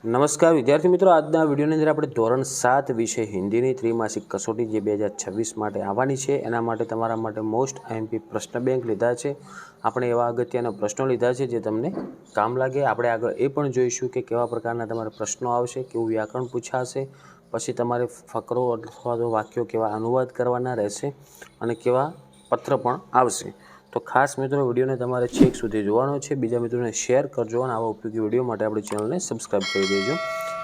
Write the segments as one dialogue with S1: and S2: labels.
S1: નમસ્કાર વિદ્યાર્થી મિત્રો, આજના વિડીયોની અંદર આપણે ધોરણ 7 વિષય હિન્દીની ત્રિમાસિક કસોટી જે 2026 માટે આવવાની છે એના માટે તમારા માટે મોસ્ટ આઈએમપી પ્રશ્ન બેંક લીધા છે। આપણે એવા અગત્યના પ્રશ્નો લીધા છે જે તમને કામ લાગે। આપણે આગળ એ પણ જોઈશું કે કેવા પ્રકારના તમારે પ્રશ્નો આવશે, કેવું વ્યાકરણ પૂછાશે, પછી તમારે ફકરો અથવા તો વાક્યો કેવા અનુવાદ કરવાના રહેશે અને કેવા પત્ર પણ આવશે। તો ખાસ મિત્રો વિડીયોને તમારે છેક સુધી જોવાનો છે, બીજા મિત્રોને શેર કરજો અને આવા ઉપયોગી વિડીયો માટે આપણી ચેનલને સબસ્ક્રાઈબ કરી દેજો।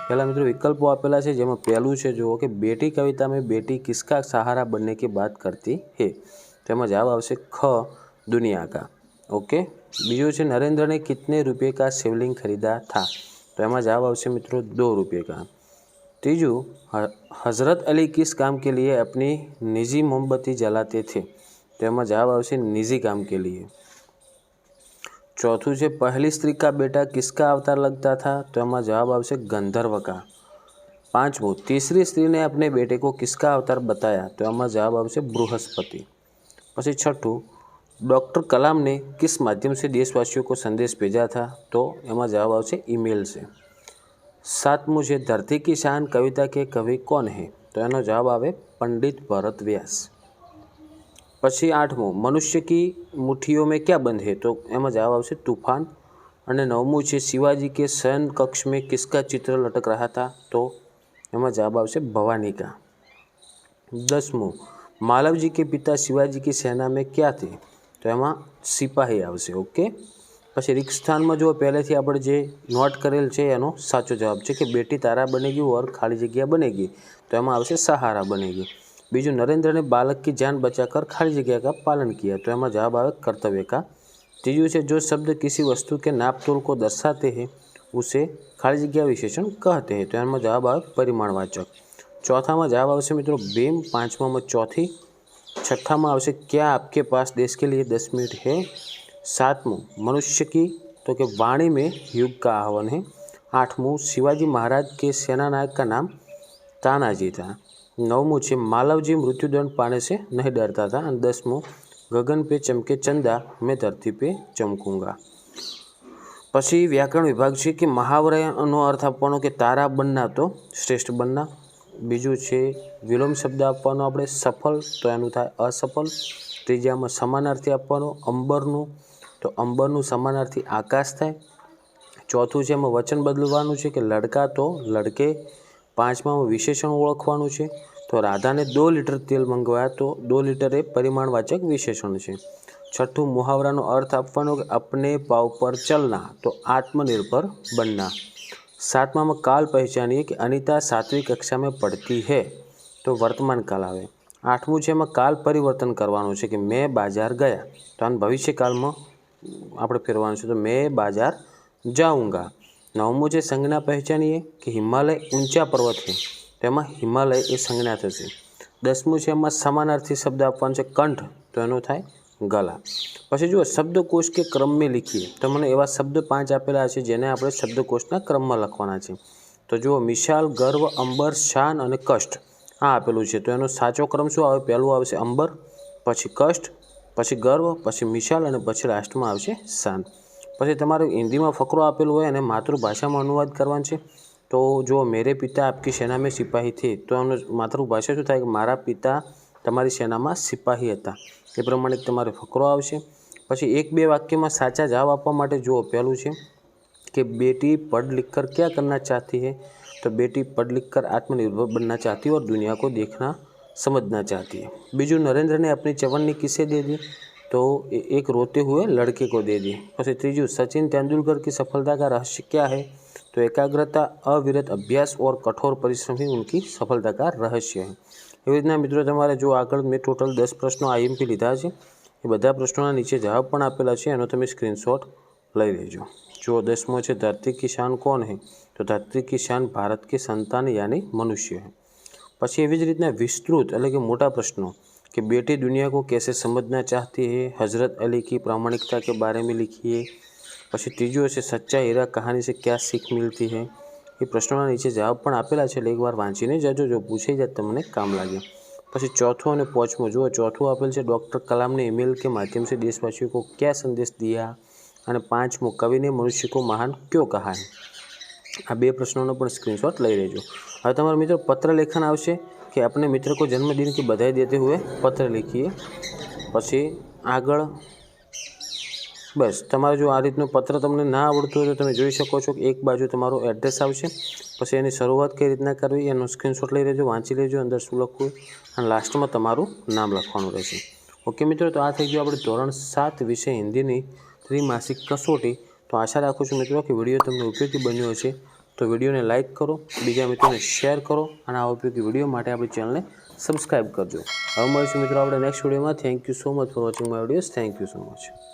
S1: પહેલાં મિત્રો વિકલ્પો આપેલા છે, જેમાં પહેલું છે જુઓ કે બેટી કવિતા में बेटी किसका सहारा बनने की बात करती है, તેમાં જવાબ આવશે ખ दुनिया का। ओके, બીજું છે नरेंद्र ने कितने रुपये का शिवलिंग खरीदा था, તો એમાં જવાબ આવશે મિત્રો 2 रुपये का। तीजू हजरत अली किस काम के लिए अपनी निजी मोमबत्ती जलाते थे, तो एમાં जवाब આવશે निजी काम के लिए। चौथुं છે पहली स्त्री का बेटा किसका अवतार लगता था, तो एમાં जवाब આવશે गंधर्व का। पांचवुं तीसरी स्त्री ने अपने बेटे को किसका अवतार बताया, तो एમાં जवाब आवશે बृहस्पति। પછી छठુं डॉक्टर कलाम ने किस माध्यम से देशवासियों को संदेश भेजा था, तो एમાં जवाब આવશે ईमेल से। सातमुं છે धरती की शान कविता के कवि कौन है, तो એનો જવાબ આવે पंडित भरत व्यास। પછી આઠમું मनुष्य की मुट्ठियों में क्या बंद है, तो એમાં જવાબ આવશે तूफान। અને નવમું છે शिवाजी के शयन कक्ष में किसका चित्र लटक रहा था, तो એમાં જવાબ આવશે भवानी का। 10मुं मालव जी के पिता शिवाजी की सेना में क्या थे, तो એમાં सिपाही આવશે। ओके, પછી रिक्त स्थाનમાં જો પહેલેથી આપણે જે નોટ કરેલ છે એનો સાચો જવાબ છે કે बेटी तारा बनेगी और खाली जग्या बनेगी, तो એમાં આવશે सहारा बनेगी। बीजू नरेंद्र ने बालक की जान बचाकर खाली जगह का पालन किया, तो एમાં जवाब आवे कर्तव्य का। तीजू से जो शब्द किसी वस्तु के नाप तोल को दर्शाते हैं उसे खाली जगह विशेषण कहते हैं, तो एમાં जवाब आवे परिमाणवाचक। चौथा में जवाब आवશે मित्रों बेम। पांचमा में चौथी। छठा में आवશે क्या आपके पास देश के लिए 10 मिनट है। सातमूँ मनुष्य की, तो कि वाणी में युग का आह्वान है। आठमूँ शिवाजी महाराज के सेनानायक का नाम तानाजी था। नवमूँ છે मालवजी मृत्युदंड पाने से नहीं डरता था। और 10मुं गगन पे चमके चंदा मैं धरती पे चमकूंगा। પછી વ્યાકરણ વિભાગ છે કે મહાવરાનો અર્થ આપવાનો કે તારા બનના, તો શ્રેષ્ઠ બનના। બીજું છે વિલોમ શબ્દ આપવાનો આપણે સફળ, તો એનું થાય અસફળ। ત્રીજામાં સમાનાર્થી આપવાનો અંબરનું, તો અંબરનું સમાનાર્થી આકાશ થાય। ચોથું છે એમાં વચન બદલવાનું છે કે લડકા, તો લડકે। પાંચમામાં વિશેષણ ઓળખવાનું છે, તો રાધાને 2 लीटर તેલ મંગવાયા, તો 2 लीटर એ પરિમાણવાચક વિશેષણ છે। छठ्ठું मुहावराનો अर्थ આપવાનો કે अपने पाव पर चलना, तो आत्मनिर्भर बनना। सातवां में काल पहचानिए कि अनीता 7वीं कक्षा में पढ़ती है, तो वर्तमान काल आवे। आठमुं છે એમાં કાલ પરિવર્તન કરવાનું છે કે मैं बाजार गया, तो આને ભવિષ્યકાળમાં આપણે ફેરવાનું છે, તો मैं बाजार जाऊँगा। नवमुं છે संज्ञा पहचानिए कि हिमालय ऊंचा पर्वत है, तो એમાં हिमालय એ संज्ञा થશે। 10મું છે એમાં समानार्थी शब्द આપવાનો છે कंठ, तो એનો થાય गला। પછી જો શબ્દકોશ કે ક્રમ में लिखिए, तो મને એવા શબ્દ 5 આપેલા છે જેને આપણે શબ્દકોશના ક્રમમાં લખવાના છે। તો જુઓ મિશાલ, ગર્વ, અંબર, શાન અને કષ્ટ આ આપેલું છે, તો એનો સાચો ક્રમ શું આવે? પહેલું આવશે અંબર, પછી કષ્ટ, પછી ગર્વ, પછી મિશાલ અને પછી લાસ્ટમાં આવશે શાન। પછી તમારે હિન્દીમાં ફકરો આપેલો હોય અને માતૃભાષામાં અનુવાદ કરવાનો છે। તો જો મેરે પિતા આપકી સેના में સિપાહી થે, તો એનો માતૃભાષા શું થાય કે મારા પિતા તમારી સેનામાં સિપાહી હતા, એ પ્રમાણે તમારે ફકરો આવશે। પછી 1-2 વાક્યમાં સાચા જવાબ આપવા માટે જુઓ પહેલું છે कि बेटी पढ़ लिख कर क्या करना चाहती है, तो बेटी पढ़ लिख कर आत्मनिर्भर बनना चाहती है और दुनिया को देखना समझना चाहती है। बीजू नरेंद्र ने अपनी चवन्नी किसे दे दी, तो एक रोते हुए लड़के को दे दी। પછી ત્રીજું सचिन तेंदुलकर की सफलता का रहस्य क्या है, तो एकाग्रता, अविरत अभ्यास और कठोर परिश्रम ही उनकी सफलता का रहस्य है। એવી રીતના મિત્રો તમારે જો આગળ મેં ટોટલ 10 પ્રશ્નો આઈએમપી લીધા છે, એ બધા પ્રશ્નોના નીચે જવાબ પણ આપેલા છે, એનો તમે સ્ક્રીનશોટ લઈ લેજો। जो 10મો છે धरती की शान कौन है, तो धरती की शान भारत की संतान यानी मनुष्य है। પછી એવી જ રીતના વિસ્તૃત એટલે કે મોટા પ્રશ્નો कि बेटी दुनिया को कैसे समझना चाहती है, हजरत अली की प्रामाणिकता के बारे में लिखिए। પછી ત્રીજો છે सच्चा हीरा कहानी से क्या सीख मिलती है। એ પ્રશ્નોના નીચે જવાબ પણ આપેલા છે, એટલે એકવાર વાંચીને જજો, જો પૂછાઈ જાય તમને કામ લાગે। પછી ચોથું અને પાંચમું જુઓ, ચોથું આપેલ છે डॉक्टर कलाम ने ईमेल के माध्यम से देशवासियों को क्या संदेश दिया। અને પાંચમું कवि ने मनुष्य को महान क्यों कहा है। આ 2 પ્રશ્નોનો પણ સ્ક્રીનશોટ લઈ લેજો। હવે તમારા મિત્રો પત્ર લેખન આવશે कि अपने मित्र को जन्मदिन की बधाई देते हुए पत्र लिखिए। पछी आगळ बस तमारे जो आ रीतनु पत्र तमने ना आवड़तुं होय तो तमे जोई शको छो कि एक बाजू तमारो एड्रेस आवशे, पछी एनी शरूआत कई रीतना करवी एनो स्क्रीनशॉट लई लेजो, वांची लेजो अंदर शुं लखवुं अने लास्टमां तमारुं नाम लखवानुं रहेशे। ओके मित्रों, तो आ थई गयुं आपणे धोरण 7 विषय हिंदीनी त्रिमासिक कसोटी। तो आशा राखुं छुं मित्रों कि विडियो तमने उपयोगी बन्यो हशे। तो विडियो ने लाइक करो, बीजा मित्रों ने शेर करो और आ उपयोगी विडियो माटे आपणी चेनल ने सब्सक्राइब करजो। हवे मळीशुं मित्रों आपणे नेक्स्ट विडियो में। Thank you so much for watching my videos. Thank you so much.